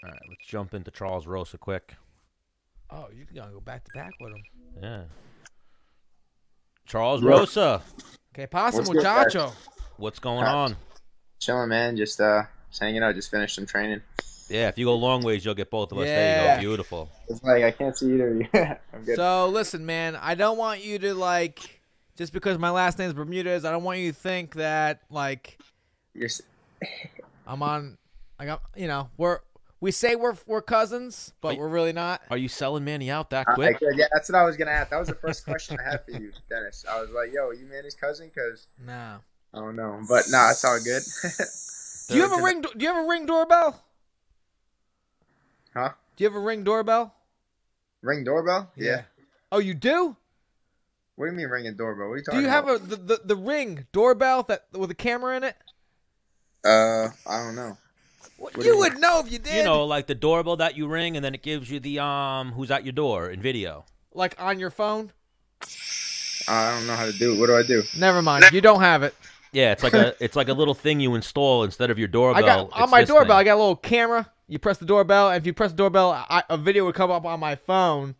All right, let's jump into Charles Rosa quick. Oh, you're going to go back to back with him. Yeah. Charles Yo, Rosa, Que pasa, what's good, guys? muchacho? what's going Uh, on? Chilling, man. Just hanging out. Just finished some training. Yeah, if you go long ways, you'll get both of us. There you Yeah. go. Beautiful. It's like I can't see either of you. I'm good. So, listen, man, I don't want you to, like, just because my last name is Bermudez, I don't want you to think that, like, You're, s- I'm on, like, we say we're cousins, but we're really not. Are you selling Manny out that quick? yeah, that's what I was gonna ask. That was the first question I had for you, Dennis. I was like, "Yo, you Manny's cousin?" Because No. I don't know, but nah, it's all good. Do you have a ring? Do you have a ring doorbell? Huh? Do you have a ring doorbell? Ring doorbell? Yeah. Oh, you do? What do you mean ringing doorbell? What are you Do talking you have about? the ring doorbell that with a camera in it? I don't know. What, What do you you would know if you did. You know, like the doorbell that you ring, and then it gives you the who's at your door in video. Like on your phone? I don't know how to do it. What do I do? Never mind. You don't have it. Yeah, it's like a little thing you install instead of your doorbell. I got on it's my this doorbell. thing. I got a little camera. You press the doorbell, and if you press the doorbell, a video would come up on my phone.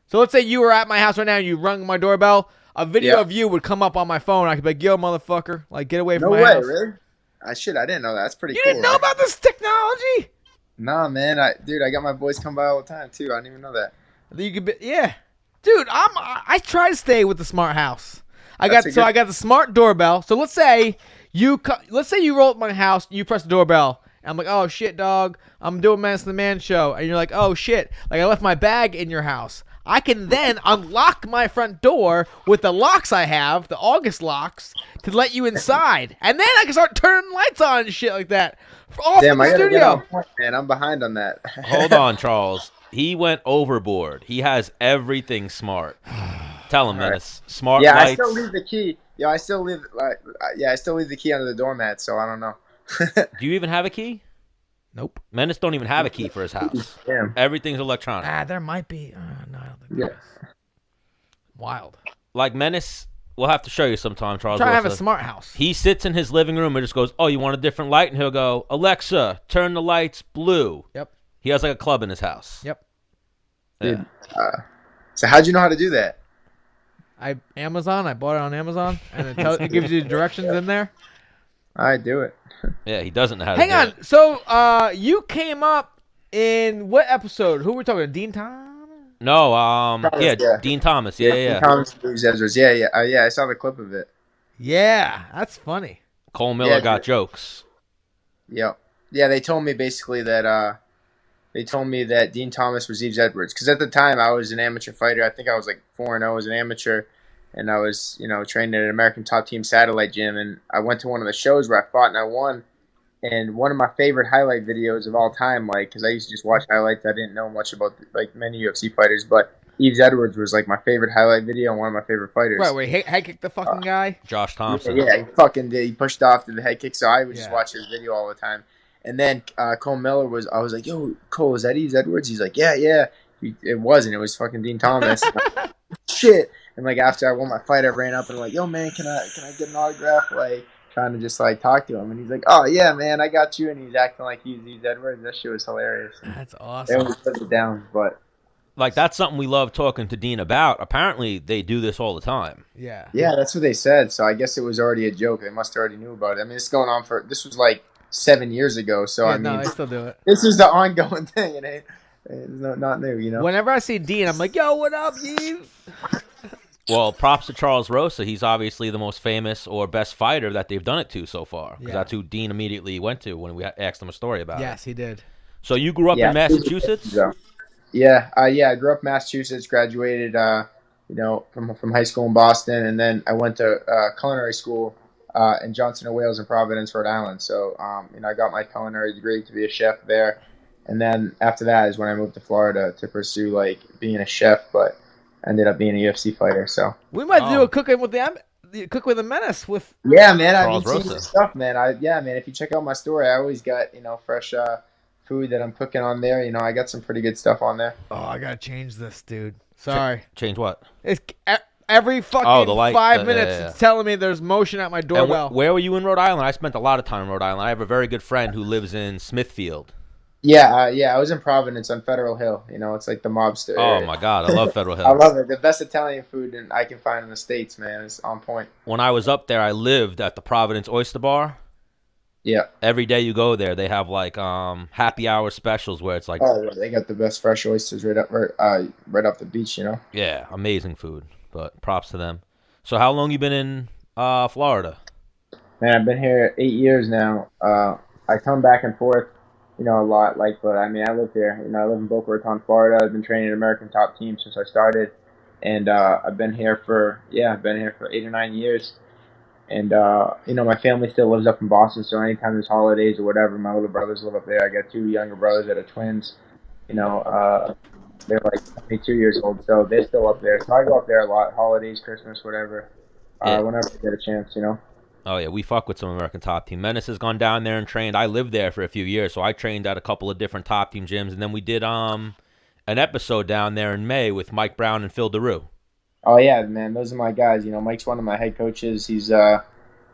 So let's say you were at my house right now, and you rung my doorbell. A video Yeah. of you would come up on my phone. I could be like, "Yo, motherfucker! Like, get away No from my way, house." really? I didn't know that. That's pretty You cool. didn't know right? about this technology? Nah, man. I got my boys come by all the time too. I didn't even know that. You could be, yeah, dude. I try to stay with the smart house. I That's got a good- I got the smart doorbell. So let's say you roll up my house, you press the doorbell. And I'm like, oh shit, dog. I'm doing Menace the Man show, and you're like, oh shit, like I left my bag in your house. I can then unlock my front door with the locks I have, the August locks, to let you inside, and then I can start turning lights on and shit like that. All Damn, from I the gotta get studio. on point, man. I'm behind on that. Hold on, Charles. He went overboard. He has everything smart. Tell him, All right. Menace. Smart Yeah, lights. I still leave the key. Yeah, I still leave. I still leave the key under the doormat. So I don't know. Do you even have a key? Nope. Menace don't even have a key for his house. Damn. Everything's electronic. There might be. No, I don't think Yeah. there is. Wild. Like Menace, we'll have to show you sometime, Charles. Try to have a Rosa. smart house. He sits in his living room and just goes, "Oh, you want a different light?" And he'll go, "Alexa, turn the lights blue." Yep. He has like a club in his house. Yep. Dude. So how'd you know how to do that? I bought it on Amazon, and it gives you the directions in there. I do it. Yeah, he doesn't know how to Hang do on. it. So, you came up in what episode? Who were talking? Dean Tom? No, Thomas, yeah. Dean Thomas. Yeah. Thomas, Yves Edwards. Yeah. I saw the clip of it. Yeah, that's funny. Cole Miller Yeah, got dude. jokes. Yep. Yeah, they told me basically that Dean Thomas was Yves Edwards because at the time I was an amateur fighter. I think I was like 4-0 as an amateur, and I was trained at an American Top Team satellite gym. And I went to one of the shows where I fought and I won. And one of my favorite highlight videos of all time, like, because I used to just watch highlights, I didn't know much about like many UFC fighters, but Yves Edwards was like my favorite highlight video and one of my favorite fighters. Right, where he head kicked the fucking guy. Josh Thompson. Yeah, he fucking did. He pushed off to the head kick, so I would just Yeah. watch his video all the time. And then Cole Miller I was like, yo, Cole, is that Yves Edwards? He's like, yeah. It wasn't. It was fucking Dean Thomas. Shit. And like after I won my fight, I ran up and I'm like, yo, man, can I get an autograph? Like trying to just like talk to him. And he's like, oh yeah, man, I got you. And he's acting like he's Yves Edwards. That shit was hilarious. That's They awesome. always put it down, but Like, that's something we love talking to Dean about. Apparently, they do this all the time. Yeah. yeah, that's what they said. So I guess it was already a joke. They must have already knew about it. I mean, it's going on this was like 7 years ago. So I mean, no, they still do it. this is the ongoing thing. It's not new, you know. Whenever I see Dean, I'm like, yo, what up, Yves? Well, props to Charles Rosa. He's obviously the most famous or best fighter that they've done it to so far. Because Yeah. that's who Dean immediately went to when we asked him a story about it. Yes, he did. So you grew up in Massachusetts? Yeah, I grew up in Massachusetts, graduated, from high school in Boston, and then I went to culinary school in Johnson and Wales in Providence, Rhode Island. So, I got my culinary degree to be a chef there, and then after that is when I moved to Florida to pursue like being a chef, but I ended up being a UFC fighter. So, We might do a cooking with the Menace with. yeah, man, I've Charles been seeing Rosa. this stuff, man. Man, if you check out my story, I always got fresh food that I'm cooking on there. I got some pretty good stuff on there. Oh, I gotta change this, dude. Sorry. Change what? It's every fucking the light. 5 Yeah, minutes. yeah, yeah. It's telling me there's motion at my And doorbell. where were you in Rhode Island? I spent a lot of time in Rhode Island. I have a very good friend who lives in Smithfield. Yeah. I was in Providence on Federal Hill. It's like the mobster Oh area. my God, I love Federal I Hill. love it. The best Italian food I can find in the States, man. It's on point. When I was up there, I lived at the Providence Oyster Bar. Yeah. Every day you go there, they have like happy hour specials where it's like, Oh, yeah, they got the best fresh oysters right up the beach. yeah, amazing food. But props to them. So how long you been in Florida? Man, I've been here 8 years now. I come back and forth, a lot. But I mean, I live here. I live in Boca Raton, Florida. I've been training American top team since I started, and I've been here for 8 or 9 years. And my family still lives up in Boston, so anytime there's holidays or whatever, my little brothers live up there. I got two younger brothers that are twins. They're like 22 years old, so they're still up there. So I go up there a lot, holidays, Christmas, whatever. Yeah. Whenever I get a chance. Oh yeah, we fuck with some American top team. Menace has gone down there and trained. I lived there for a few years, so I trained at a couple of different top team gyms, and then we did an episode down there in May with Mike Brown and Phil DeRue. Oh yeah, man, those are my guys. Mike's one of my head coaches.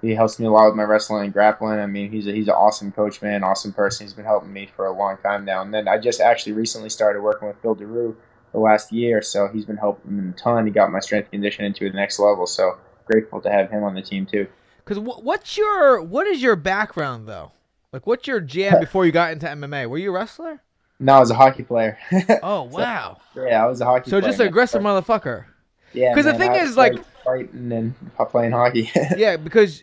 He helps me a lot with my wrestling and grappling. I mean, he's an awesome coach, man, awesome person. He's been helping me for a long time now. And then I just actually recently started working with Phil DeRue the last year, so he's been helping a ton. He got my strength and conditioning to the next level, so grateful to have him on the team too. Because what is your background though? Like, what's your jam before you got into MMA? Were you a wrestler? No, I was a hockey player. Oh wow. So, yeah, I was a hockey player. So just an aggressive motherfucker. Yeah. Because the thing is, like, fighting and playing hockey. Yeah, because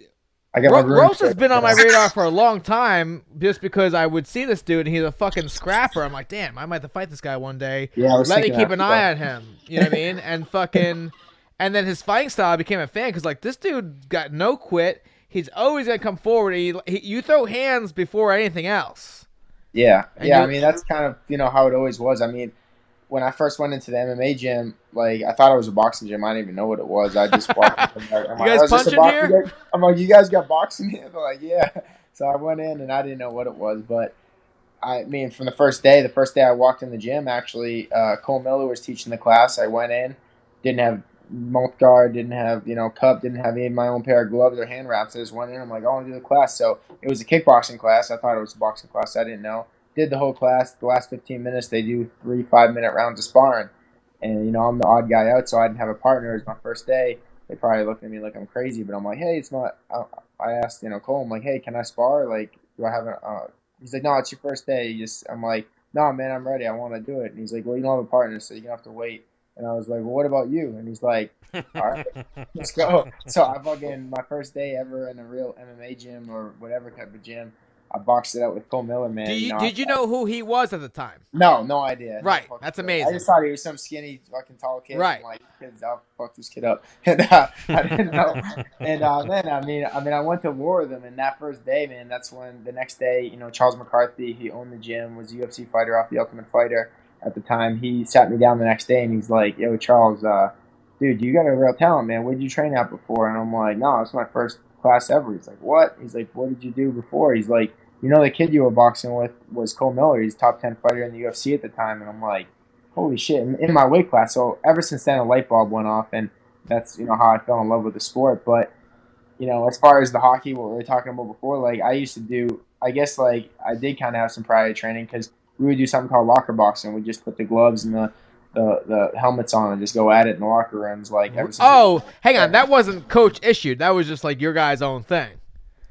I got my Rosa's been on my radar for a long time, just because I would see this dude and he's a fucking scrapper. I'm like, damn, I might have to fight this guy one day. Yeah, let me keep an eye on him. You know what I mean? And fucking, and then his fighting style, I became a fan because like this dude got no quit. He's always gonna come forward. You throw hands before anything else. Yeah, And yeah. I mean, that's kind of how it always was. I mean, when I first went into the MMA gym, like I thought it was a boxing gym. I didn't even know what it was. I just walked in. You guys punching here? I'm like, you guys got boxing here? They're like, yeah. So I went in and I didn't know what it was, but I mean, from the first day I walked in the gym, actually, Cole Miller was teaching the class. I went in, didn't have mouth guard, didn't have cup, didn't have any of my own pair of gloves or hand wraps. I just went in. I'm like, I want to do the class. So it was a kickboxing class. I thought it was a boxing class. I didn't know. Did the whole class. The last 15 minutes, they do 3 5-minute rounds of sparring. And, I'm the odd guy out, so I didn't have a partner. It was my first day. They probably looked at me like I'm crazy, but I'm like, hey, it's not. I asked, Cole, I'm like, hey, can I spar? Like, do I have a. He's like, no, it's your first day. I'm like, no, man, I'm ready. I want to do it. And he's like, well, you don't have a partner, so you're going to have to wait. And I was like, well, what about you? And he's like, all right, let's go. So I fucking, my first day ever in a real MMA gym or whatever type of gym, I boxed it out with Cole Miller, man. Did you know who he was at the time? No idea. Right, that's amazing. I just thought he was some skinny, fucking tall kid. Right. I'm like, I'll fuck this kid up. And I didn't know. And then, I went to war with him. And that first day, man, that's when the next day, Charles McCarthy, he owned the gym, was a UFC fighter off the Ultimate Fighter at the time. He sat me down the next day and he's like, yo, Charles, dude, you got a real talent, man. Where did you train at before? And I'm like, no, it's my first class ever. He's like, what? He's like, what did you do before? He's like, the kid you were boxing with was Cole Miller. He's top 10 fighter in the UFC at the time. And I'm like, holy shit, in my weight class. So ever since then, a light bulb went off, and that's, how I fell in love with the sport. But, as far as the hockey, what we were talking about before, like I used to do, I guess like I did kind of have some prior training because we would do something called locker boxing. We just put the gloves and the helmets on and just go at it in the locker rooms. Like, hang on. That wasn't coach issued. That was just like your guys' own thing.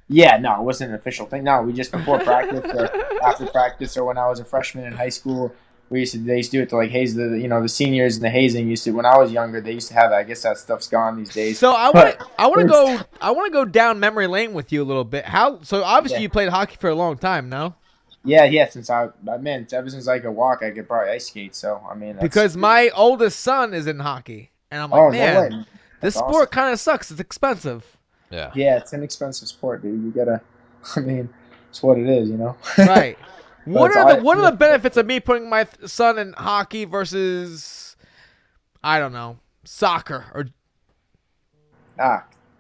Yeah, no, it wasn't an official thing. No, we just before practice or after practice or when I was a freshman in high school, they used to do it to like haze the seniors and the hazing used to. When I was younger, they used to have that. I guess that stuff's gone these days. So I want to go down memory lane with you a little bit. So obviously you played hockey for a long time, no? Yeah. Since ever since I could walk, I could probably ice skate. So because my oldest son is in hockey, and I'm like, man, no way. This sport kind of sucks. It's expensive. Yeah, it's an expensive sport, dude. You gotta, it's what it is, Right. What are the benefits of me putting my son in hockey versus, I don't know, soccer or?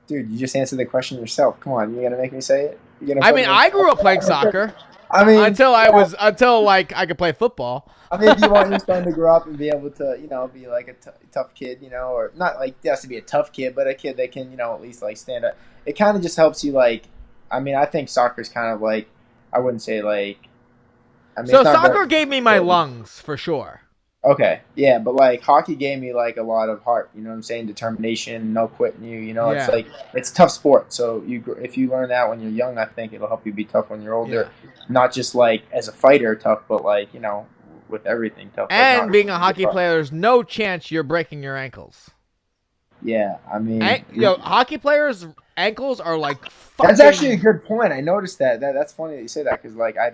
Dude, you just answered the question yourself. Come on, you gotta make me say it. I grew up playing soccer. Until I could play football. Do you want your son to grow up and be able to, be like a tough kid, or not like he has to be a tough kid, but a kid that can, at least like stand up. It kind of just helps you like, I think soccer's kind of like, I wouldn't say like, I mean, So it's not soccer very, gave me my lungs for sure. okay, yeah, but like hockey gave me like a lot of heart. You know what I'm saying? Determination, no quitting you. You know, it's Yeah. like it's a tough sport. So if you learn that when you're young, I think it'll help you be tough when you're older. Not just like as a fighter tough, but like with everything tough. Like, And not being a hockey player, there's no chance you're breaking your ankles. Yeah, I mean, Hockey players' ankles are like fucking... That's actually a good point. I noticed that. That's funny that you say that because, like, I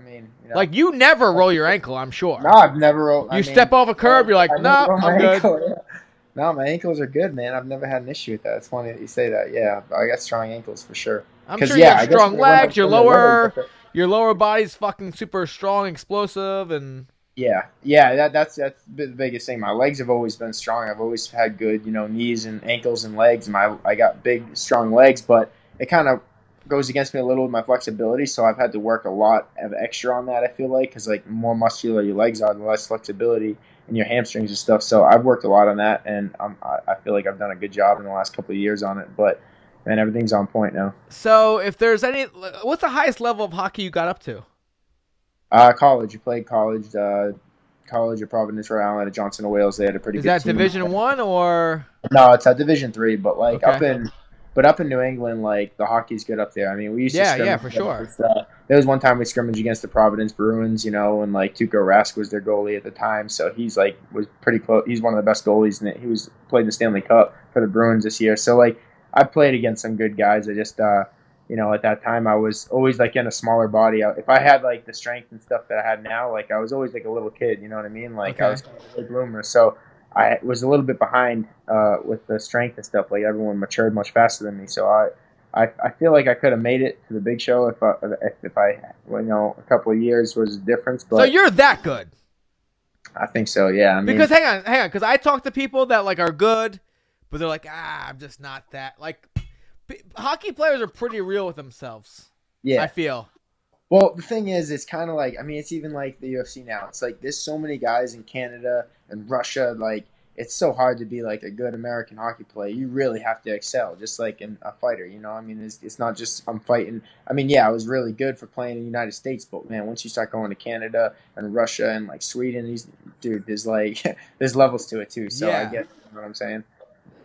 mean, like you never roll your ankle, I'm sure. No, I've never rolled. You step off a curb, you're like, no, I'm good. Yeah. No, my ankles are good, man. I've never had an issue with that. It's funny that you say that. Yeah, I got strong ankles for sure. I'm sure you have strong legs. Your lower body's fucking super strong, explosive, and yeah. That's the biggest thing. My legs have always been strong. I've always had good, knees and ankles and legs. I got big, strong legs, but it kind of goes against me a little with my flexibility. So I've had to work a lot of extra on that. I feel like because like the more muscular your legs are, the less flexibility in your hamstrings and stuff. So I've worked a lot on that, and I feel like I've done a good job in the last couple of years on it. But man, everything's on point now. So if there's what's the highest level of hockey you got up to? College. You played college. College of Providence, Rhode Island, at Johnson and Wales. They had a pretty good team. Is that Division 1 or? No, it's at Division 3. But like up in New England, like the hockey's good up there. I mean, we used to scrimmage for sure. There was one time we scrimmaged against the Providence Bruins, and like Tuukka Rask was their goalie at the time, so he's like was pretty close. He's one of the best goalies, and he was played in the Stanley Cup for the Bruins this year. So like I played against some good guys. I just at that time I was always like in a smaller body. If I had like the strength and stuff that I had now, like I was always like a little kid. You know what I mean? Like I was kind of a big bloomer, so I was a little bit behind with the strength and stuff. Like everyone matured much faster than me, so I feel like I could have made it to the big show if I a couple of years was a difference. But so you're that good? I think so. Yeah. I mean, because hang on, because I talk to people that like are good, but they're like, I'm just not that. Like hockey players are pretty real with themselves. Yeah, I feel. Well, the thing is, it's kind of like, I mean, it's even like the UFC now. It's like there's so many guys in Canada and Russia. Like, it's so hard to be like a good American hockey player. You really have to excel, just like in a fighter. I mean, it's not just I'm fighting. I mean, yeah, I was really good for playing in the United States, but man, once you start going to Canada and Russia and like Sweden, there's like there's levels to it too. So I get what I'm saying.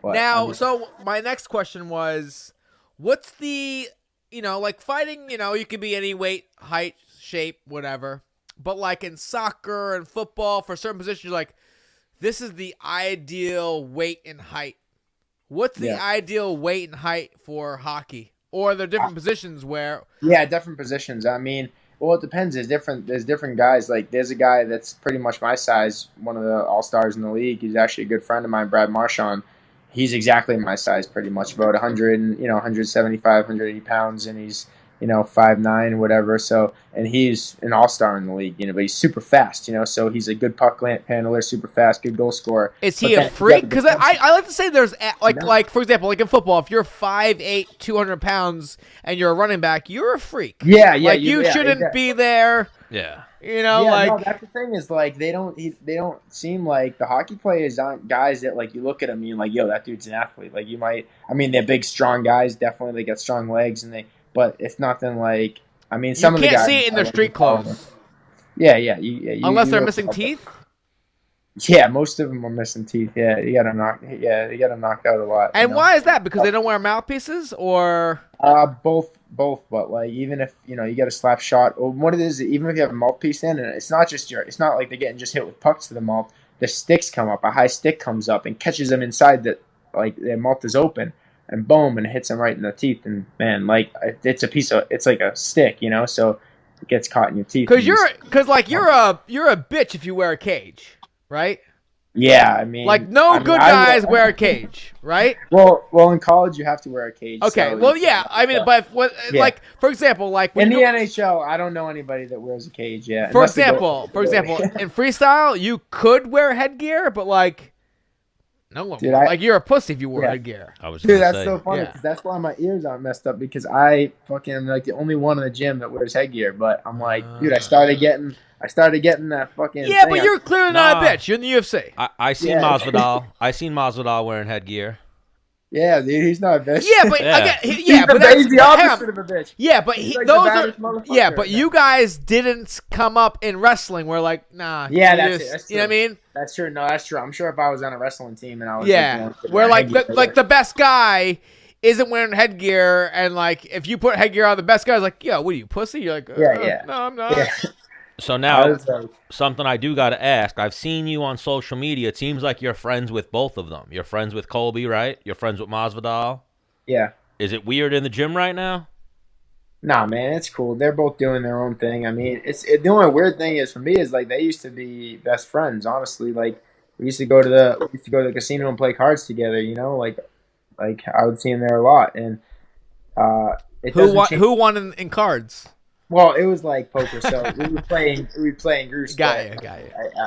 But, now, so my next question was, what's the like fighting, you could be any weight, height, shape, whatever. But like in soccer and football, for certain positions, you're like, this is the ideal weight and height. What's the ideal weight and height for hockey? Or are there different positions where? Yeah, different positions. I mean, well, it depends. There's different guys. Like there's a guy that's pretty much my size, one of the all-stars in the league. He's actually a good friend of mine, Brad Marchand. He's exactly my size, pretty much, about 175, 180 pounds, and he's 5'9", whatever. So, and he's an all-star in the league, but he's super fast, So he's a good puck handler, super fast, good goal scorer. Is he a freak? Because I like to say there's like for example, like in football, if you're 5'8", 200 pounds, and you're a running back, you're a freak. Yeah. Like you shouldn't be there. Yeah. No, that's the thing is like they don't seem like the hockey players aren't guys that like you look at them and you're like, yo, that dude's an athlete. Like they're big, strong guys. Definitely, they got strong legs but it's nothing like some of the guys. You can't see it in their street clothes. Yeah. Unless they're missing teeth. Yeah, most of them are missing teeth. Yeah, they got them knocked out a lot. And why is that? Because they don't wear mouthpieces, or both. But like, even if you get a slap shot, or what it is, even if you have a mouthpiece in, and it's not like they're getting just hit with pucks to the mouth. The sticks come up, a high stick comes up and catches them inside their mouth is open, and boom, and it hits them right in the teeth. And man, like it's like a stick, so it gets caught in your teeth. Because you're a bitch if you wear a cage. Right? Yeah, I mean... Like, good guys wear a cage, right? Well, in college, you have to wear a cage. Okay, like, for example, like... In the NHL, I don't know anybody that wears a cage yet. For example, in freestyle, you could wear headgear, but, like... No one would. Like, you're a pussy if you wore headgear. That's so funny, because that's why my ears aren't messed up, because I fucking am, like, the only one in the gym that wears headgear, but I'm like, dude, I started getting that fucking thing. But you're clearly not a bitch. You're in the UFC. I seen Masvidal. I seen Masvidal wearing headgear. Yeah, dude, he's not a bitch. Yeah, but Yeah. again, He's but the hang on. opposite of a bitch. Yeah, but He's like those the are baddest motherfucker yeah, but right you now. guys didn't come up in wrestling. We're like, nah. Yeah, you that's just- it. That's You know what I true. mean? That's true. No, that's true. I'm sure if I was on a wrestling team and I was Yeah, where like the best guy isn't wearing headgear, and like if you put headgear on, the best guy's like, yo, what are you, pussy? You're like, Yeah. no, I'm not. Yeah. So I now, was like, something I do got to ask. I've seen you on social media. It seems like you're friends with both of them. You're friends with Colby, right? You're friends with Masvidal. yeah. Is it weird in the gym right now? Nah, man, it's cool. They're both doing their own thing. I mean, the only weird thing is for me is like they used to be best friends. Honestly, like we used to go to the casino and play cards together. You know, like I would see him there a lot, and it Who doesn't won? change. Who won in cards? Well, it was like poker, so we would play in groups. Got but you.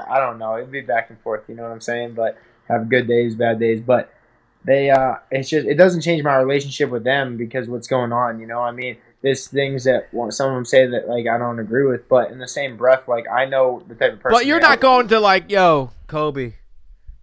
I don't know. It'd be back and forth. You know what I'm saying? But have good days, bad days. But they it's just it doesn't change my relationship with them because what's going on. You know, I mean, there's things that some of them say that like I don't agree with, but in the same breath, like I know the type of person. But you're they not are. going to like, yo, Kobe,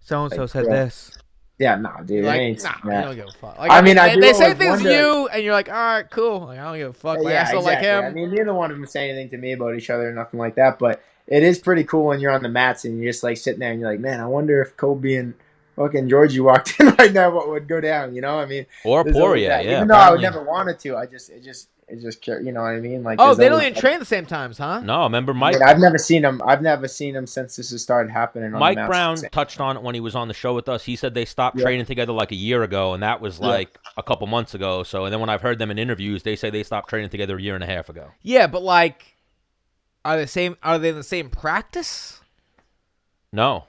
so and so Like, said yeah. this. Yeah, nah, dude. Like, it ain't, nah, yeah. you don't give a fuck. Like, I mean, I do they say always things to wonder- you, and you're like, all right, cool. Like, I don't give a fuck. Like, I still like him. I mean, neither one of them say anything to me about each other or nothing like that. But it is pretty cool when you're on the mats and you're just like sitting there and you're like, man, I wonder if Kobe and fucking Georgie walked in right now, what would go down? You know, I mean, Or there's always Poirier, that. yeah. Even though I would apparently. never wanted to, it just you know what I mean? Like, Oh, there's they don't always even that. train at the same times, huh? No, remember I Mike? mean, I've never seen him. I've never seen him since this has started happening. On Mike the mats. Brown touched on it when he was on the show with us. He said they stopped Yeah. training together like a year ago, and that was Yeah. like a couple months ago. So, and then when I've heard them in interviews, they say they stopped training together a year and a half ago. Yeah, but like, are they in the same practice? No,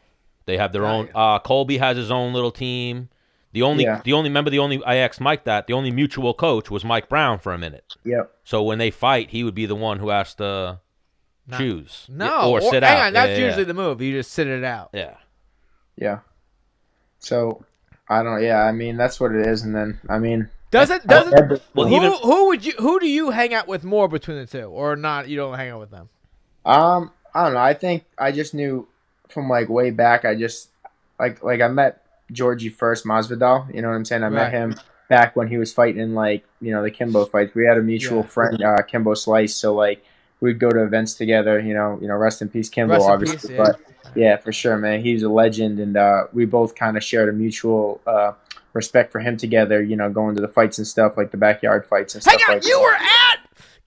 they have their own. Colby has his own little team. The only I asked Mike that the only mutual coach was Mike Brown for a minute. Yep. So when they fight, he would be the one who has to choose. No, or sit hang out. on, that's Yeah. usually the move. You just sit it out. Yeah. Yeah. So I don't. Yeah, I mean that's what it is. And then I mean, Does it? Well, Who do you hang out with more between the two, or not? You don't hang out with them. I don't know. I think I just knew from like way back. I just like I met Georgie first, Masvidal. You know what I'm saying? I met Right. him back when he was fighting in like the Kimbo fights. We had a mutual friend, Kimbo Slice. So like we'd go to events together. You know, rest in peace, Kimbo. Rest in obviously, peace, yeah. but yeah, for sure, man. He's a legend, and we both kind of shared a mutual respect for him together. You know, going to the fights and stuff, like the backyard fights and stuff. Hang on, like you that. were at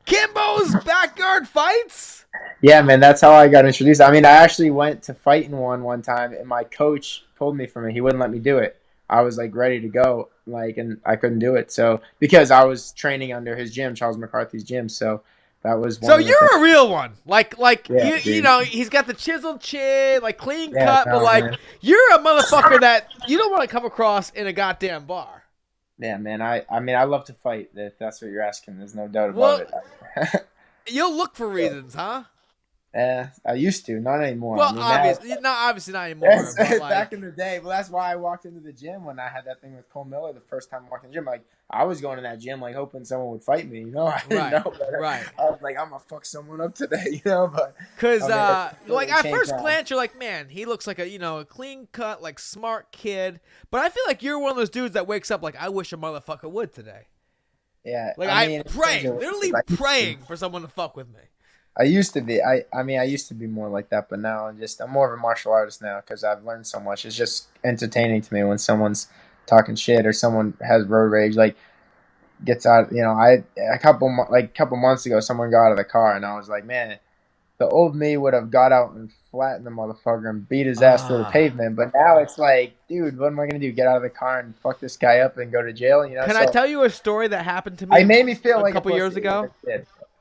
Kimbo's backyard fights? Yeah, man, that's how I got introduced. I mean, I actually went to fight in one time, and my coach pulled me from it. He wouldn't let me do it. I was like ready to go, and I couldn't do it. So because I was training under his gym, Charles McCarthy's gym, so that was one. So of the you're things. a real one. Like Yeah, you dude. know, he's got the chiseled chin, like clean Yeah, cut, no, but like man. you're a motherfucker that you don't want to come across in a goddamn bar. Yeah, man. I mean, I love to fight. If that's what you're asking, there's no doubt Well, about it. You'll look for reasons, huh? I used to, not anymore. Well, I mean, obviously not anymore. Yes, But like, back in the day. Well, that's why I walked into the gym when I had that thing with Cole Miller the first time I walked in the gym. Like, I was going to that gym, like, hoping someone would fight me, I didn't Right, know better. right. I was like, I'm going to fuck someone up today, but. Because, I mean, that's like, really at changed first now. glance, you're like, man, he looks like a clean cut, like, smart kid. But I feel like you're one of those dudes that wakes up like, I wish a motherfucker would today. Yeah. Like, I mean, I'm praying, literally praying for someone to fuck with me. I used to be. I mean, I used to be more like that, but now I'm more of a martial artist now because I've learned so much. It's just entertaining to me when someone's talking shit or someone has road rage, like gets out. A couple months ago, someone got out of the car, and I was like, man, the old me would have got out and flattened the motherfucker and beat his ass to the pavement. But now it's like, dude, what am I gonna do? Get out of the car and fuck this guy up and go to jail? Can I tell you a story that happened to me? It made me feel like a couple years ago.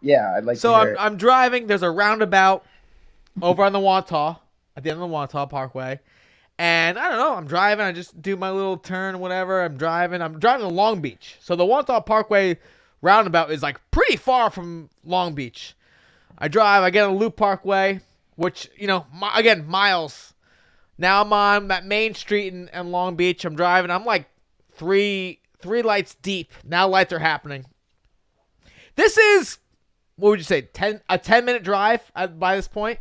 Yeah, I'd like So to hear it. I'm driving. There's a roundabout over on the Wantagh, at the end of the Wantagh Parkway, and I don't know. I'm driving. I just do my little turn, whatever. I'm driving to Long Beach. So the Wantagh Parkway roundabout is like pretty far from Long Beach. I drive. I get on Loop Parkway, which again miles. Now I'm on that main street in Long Beach. I'm driving. I'm like three lights deep. Now lights are happening. This is. What would you say? A 10-minute drive by this point?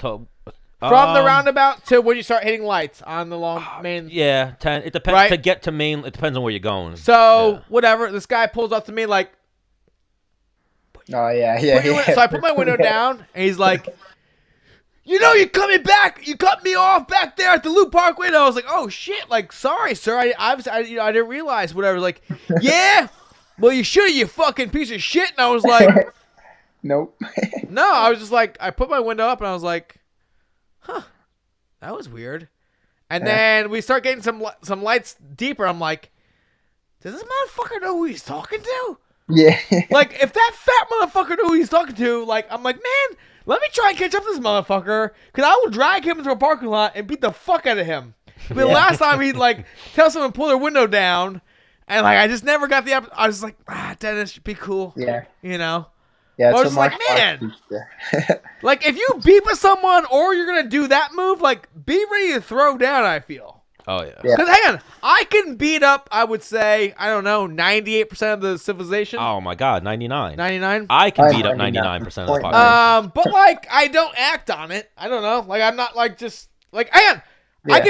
From the roundabout to when you start hitting lights on the long main. Yeah, 10. It depends. Right? To get to main, it depends on where you're going. So whatever. This guy pulls up to me like. Oh yeah. So I put my window down, and he's like, "You know, you're coming back. You cut me off back there at the Loop Parkway." And I was like, "Oh shit! Like, sorry, sir. I didn't realize. Whatever. Like, yeah. Well, you should. You fucking piece of shit." And I was like, "Nope." No, I was just like, I put my window up, and I was like, "Huh, that was weird." And then we start getting some lights deeper. I'm like, does this motherfucker know who he's talking to? Yeah. Like, if that fat motherfucker knew who he's talking to, like, I'm like, man, let me try and catch up to this motherfucker, because I will drag him into a parking lot and beat the fuck out of him. But last time he'd, like, tell someone to pull their window down, and, like, I just never got the I was like, Dennis, be cool. Yeah. You know? Yeah, I was just like, man. Like, if you beat with someone or you're going to do that move, like, be ready to throw down, I feel. Oh, yeah. Because, hang on, I can beat up, I would say, I don't know, 98% of the civilization. Oh, my God, 99. 99? I can beat up 99% of the population. But, like, I don't act on it. I don't know. Like, I'm not, like, just, like, hang on. Yeah. I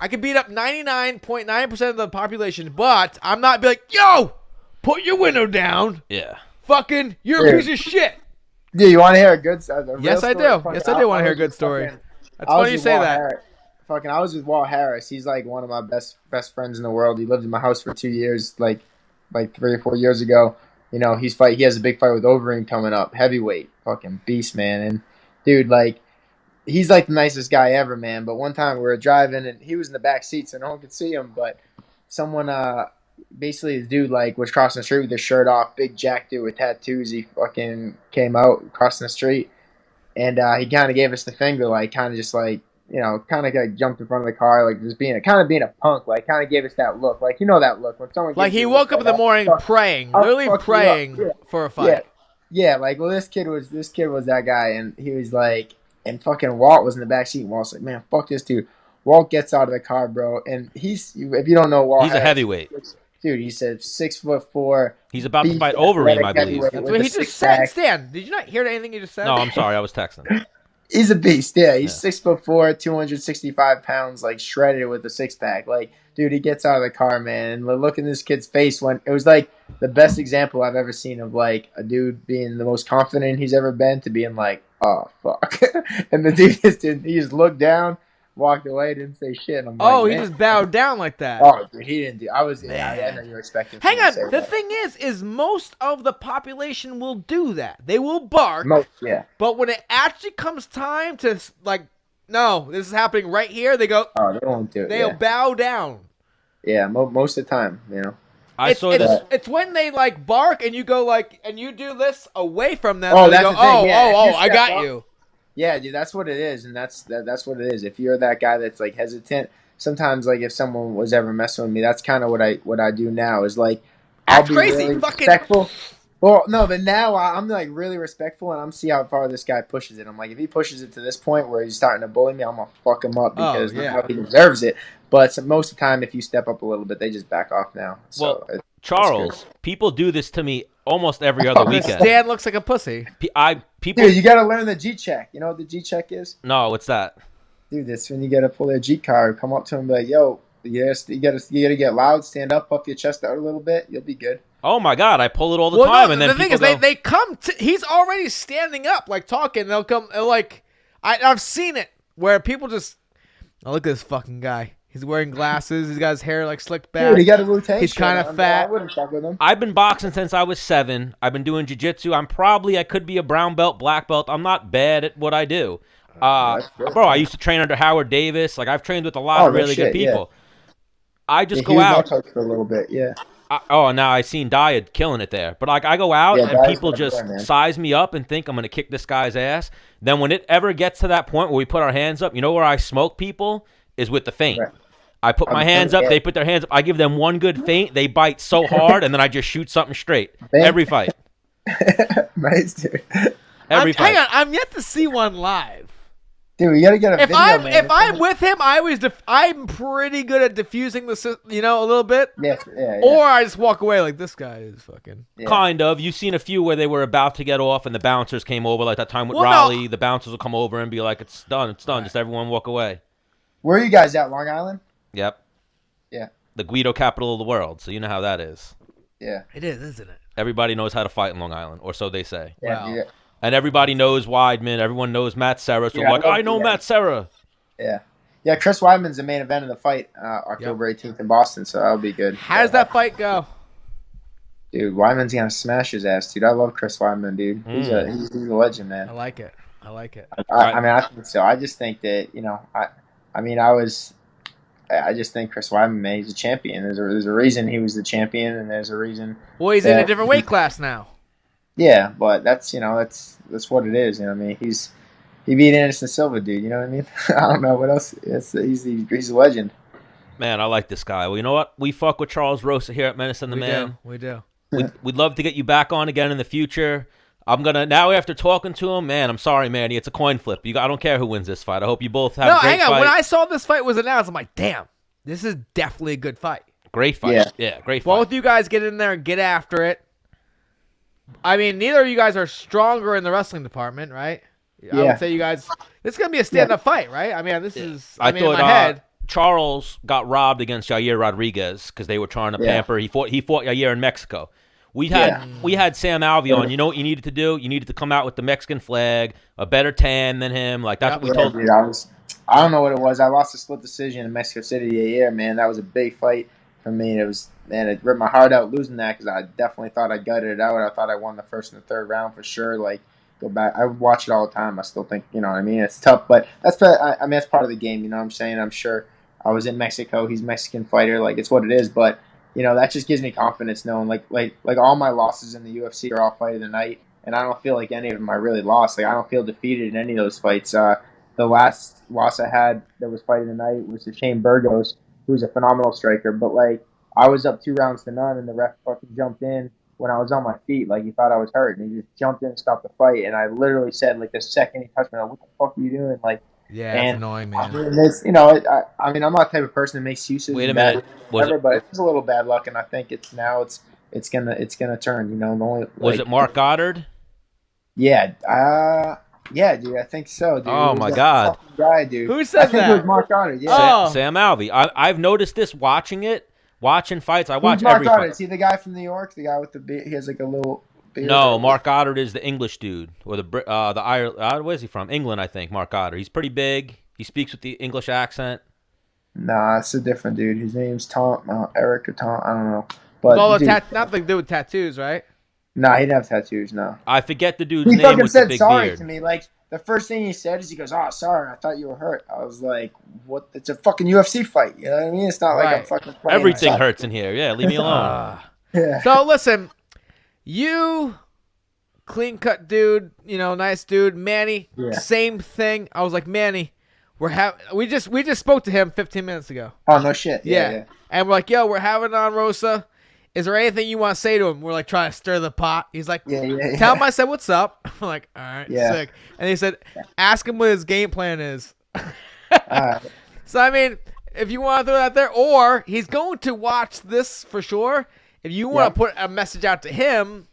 could beat up 99.9% of the population, but I'm not be like, yo, put your window down. Yeah. Fucking, you're a piece of shit. Yeah, you want to hear a good story? Yes, I do. Yes, I do want to hear a good story. That's funny you say that. I was with Walt Harris. He's like one of my best friends in the world. He lived in my house for 2 years, like 3 or 4 years ago. You know, he has a big fight with Overeem coming up, heavyweight, fucking beast, man. And dude, like, he's like the nicest guy ever, man. But one time we were driving and he was in the back seat, so no one could see him. But someone, basically, the dude like was crossing the street with his shirt off, big jack dude with tattoos. He fucking came out crossing the street, and he kind of gave us the finger, like kind of just like. You know, kind of like jumped in front of the car, like just being a punk, like kind of gave us that look, like you know that look when someone like he woke up in the morning praying, literally praying for a fight. Yeah, like well, this kid was that guy, and he was like, and fucking Walt was in the back seat, and Walt's like, man, fuck this dude. Walt gets out of the car, bro, and if you don't know Walt, he's a heavyweight. Dude, he said 6'4". He's about to fight Overeem, I believe. That's what he just said. Stan, did you not hear anything he just said? No, I'm sorry, I was texting. He's a beast, yeah. He's 6'4", 265 pounds, like shredded with a 6-pack. Like, dude, he gets out of the car, man, and look in this kid's face when it was like the best example I've ever seen of like a dude being the most confident he's ever been to being like, oh fuck, and the dude he just looked down, walked away, didn't say shit. And I'm like, he just bowed down like that. Oh, dude, he didn't do. I know you were expecting. Hang on, the thing is most of the population will do that. They will bark. Yeah. But when it actually comes time to like, no, this is happening right here, they go. Oh, they won't do it. They'll bow down. Yeah, most of the time, you know. It's when they like bark and you go like and you do this away from them. Oh, that's the thing. Yeah, I got you. Yeah, dude, that's what it is, and that's what it is. If you're that guy that's like hesitant, sometimes like if someone was ever messing with me, that's kind of what I do now is like I'll be really respectful. Well, no, but now I'm like really respectful, and I'm see how far this guy pushes it. I'm like, if he pushes it to this point where he's starting to bully me, I'm gonna fuck him up because he deserves it. But most of the time, if you step up a little bit, they just back off now. So well, Charles, people do this to me almost every other weekend. Stan looks like a pussy. Dude, you gotta learn the G check. You know what the G check is? No, what's that? Dude, that's when you gotta pull their G card, come up to them, and be like, "Yo, yes, you gotta get loud, stand up, puff your chest out a little bit. You'll be good." Oh my God, I pull it all the time, and then the thing is, they come. He's already standing up, like talking. They'll come, like I've seen it where people just, oh, look at this fucking guy. He's wearing glasses. He's got his hair like slicked back. Dude, he got a rotation. He's kind of fat. I wouldn't fuck with him. I've been boxing since I was 7. I've been doing jiu-jitsu. I could be a brown belt, black belt. I'm not bad at what I do. Bro, I used to train under Howard Davis. Like, I've trained with a lot of really good people. Yeah. I just go out. For a little bit, yeah. Now I seen Diet killing it there. But like I go out and people just size me up and think I'm going to kick this guy's ass. Then when it ever gets to that point where we put our hands up, you know where I smoke people is with the feint. Right. I put my hands up, they put their hands up. I give them one good feint, they bite so hard, and then I just shoot something straight. Every fight. Nice, dude. Hang on, I'm yet to see one live. Dude, we gotta get a video, man. If I'm with him, I'm pretty good at diffusing a little bit. Yeah. Or I just walk away like this guy is fucking. Yeah. Kind of. You've seen a few where they were about to get off and the bouncers came over, like that time with Raleigh. No. The bouncers will come over and be like, it's done. Right. Just everyone walk away. Where are you guys at, Long Island? Yep. Yeah. The Guido capital of the world, so you know how that is. Yeah. It is, isn't it? Everybody knows how to fight in Long Island, or so they say. Yeah. Wow. Yeah. And everybody knows Weidman. Everyone knows Matt Serra. So I know Matt Serra. Yeah. Yeah, Chris Weidman's the main event of the fight, October 18th in Boston, so that'll be good. How does that fight go? Dude, Weidman's going to smash his ass, dude. I love Chris Weidman, dude. He's a legend, man. I like it. I mean, I think so. I just think that, I just think Chris Weidman, man, he's a champion. There's a reason he was the champion, and there's a reason. Well, he's in a different weight class now. Yeah, but that's what it is. You know what I mean? He beat Anderson Silva, dude. You know what I mean? I don't know what else. He's a legend. Man, I like this guy. Well, you know what? We fuck with Charles Rosa here at Menace and the Man. We do. We'd love to get you back on again in the future. Now after talking to him, man, I'm sorry, Manny. It's a coin flip. I don't care who wins this fight. I hope you both have a great fight. When I saw this fight was announced, I'm like, damn, this is definitely a good fight. Great fight. Yeah, great fight. Both you guys get in there and get after it. I mean, neither of you guys are stronger in the wrestling department, right? Yeah. I would say you guys. This is gonna be a stand-up fight, right? I mean, this is. I thought in my head. Charles got robbed against Yair Rodriguez because they were trying to pamper. He fought Yair in Mexico. We had Sam Alvey on. You know what you needed to do? You needed to come out with the Mexican flag, a better tan than him. Like that's what we told. Dude, I don't know what it was. I lost a split decision in Mexico City. Yeah, man, that was a big fight for me. It ripped my heart out losing that because I definitely thought I gutted it out. I thought I won the first and the third round for sure. Like, go back. I would watch it all the time. I still think, you know what I mean? It's tough, but that's part of the game, you know what I'm saying? I'm sure I was in Mexico. He's a Mexican fighter. Like, it's what it is. But, you know, that just gives me confidence knowing, like all my losses in the UFC are all fight of the night, and I don't feel like any of them I really lost. Like, I don't feel defeated in any of those fights. The last loss I had that was fight of the night was to Shane Burgos, who's a phenomenal striker. But, like, I was up 2-0, and the ref fucking jumped in when I was on my feet. Like, he thought I was hurt, and he just jumped in and stopped the fight. And I literally said, like, the second he touched me, like, what the fuck are you doing? Like, yeah, it's annoying, man. You know, I'm not the type of person that makes excuses. Wait a minute, but it was a little bad luck, and I think it's gonna turn. You know, was it Mark Goddard? Yeah, dude, I think so, dude. Oh my God, guy, dude. Who said that? I think it was Mark Goddard. Yeah, Sam Alvey. I've noticed this watching fights. I watch Mark every Goddard? fight. Is he the guy from New York? The guy with the he has like a little. No, Mark Goddard is the English dude, or the Ireland. Where's he from? England, I think. Mark Goddard. He's pretty big. He speaks with the English accent. Nah, it's a different dude. His name's Eric or Tom. I don't know. But nothing to do with tattoos, right? Nah, he didn't have tattoos. No. I forget the dude's name. He fucking with said the big sorry beard. to me. Like, the first thing he said is he goes, "Oh, sorry, I thought you were hurt." I was like, "What? It's a fucking UFC fight." You know what I mean? It's not like I'm fucking playing. Everything hurts in here. Yeah, leave me alone. Yeah. So listen, you. Clean cut dude, you know, nice dude. Manny, same thing. I was like, Manny, we just spoke to him 15 minutes ago. Oh no shit. Yeah. And we're like, yo, we're having on Rosa. Is there anything you want to say to him? We're like trying to stir the pot. He's like, tell him I said what's up. I'm like, all right, sick. And he said, ask him what his game plan is. So I mean, if you want to throw that there, or he's going to watch this for sure. If you want to put a message out to him.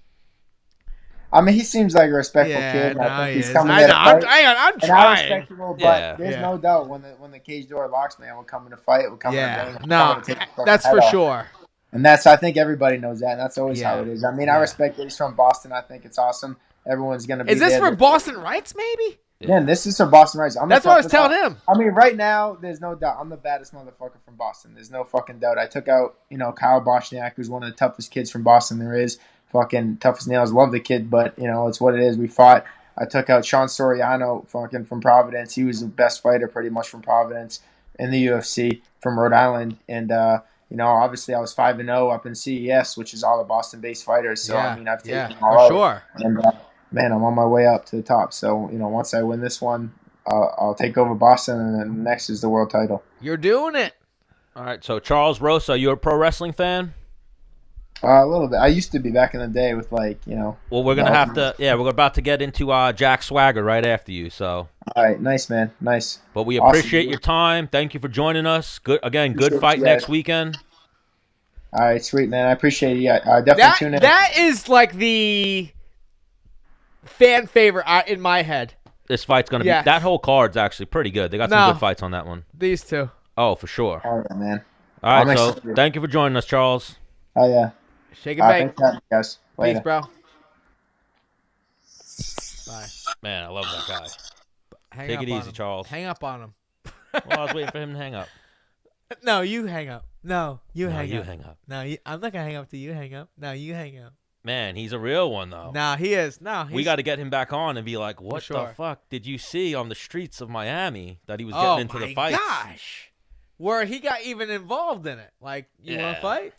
I mean, he seems like a respectful kid. No, I think he's is. coming I'm trying. Respectable, but there's Yeah. no doubt when the cage door locks, man, we'll come in a fight. We'll come in a ring. No, that's for sure. And I think everybody knows that. And that's always how it is. I mean, I respect that he's from Boston. I think it's awesome. Everyone's gonna be. Is this there. for Boston Rights, maybe? Man, this is for Boston Rights. That's what I was telling him. I mean, right now, there's no doubt. I'm the baddest motherfucker from Boston. There's no fucking doubt. I took out, Kyle Bochniak, who's one of the toughest kids from Boston there is. Fucking tough as nails. Love the kid, but, it's what it is. We fought. I took out Sean Soriano fucking from Providence. He was the best fighter pretty much from Providence in the UFC from Rhode Island. And, obviously I was 5-0 up in CES, which is all the Boston-based fighters. So, I've taken them all out. Sure. And, man, I'm on my way up to the top. So, once I win this one, I'll take over Boston, and then next is the world title. You're doing it. All right, so Charles Rosa, you a pro wrestling fan? A little bit. I used to be back in the day with like, Well, we're gonna have to. Yeah, we're about to get into Jack Swagger right after you. So. All right, nice man, nice. But we Awesome, appreciate dude. your time. Thank you for joining us. Good Appreciate you fight guys. next weekend. All right, sweet man. I appreciate you. I definitely tune in. That is like the fan favorite in my head. This fight's gonna be. That whole card's actually pretty good. They got some good fights on that one. These two. Oh, for sure. All right, man. All right, so thank you for joining us, Charles. Oh yeah. Shake and bake. Thanks for having me, guys. Later. Peace, bro. Bye. Man, I love that guy. Take it easy, Charles. Hang up on him. Well, I was waiting for him to hang up. No, you hang up. No, you hang up. hang up. No, I'm not gonna hang up till you hang up. No, you hang up. Man, he's a real one though. No, he is. No, we got to get him back on and be like, "What the fuck did you see on the streets of Miami that he was getting into the fight?" Oh my gosh, where he got even involved in it. Like, you want to fight?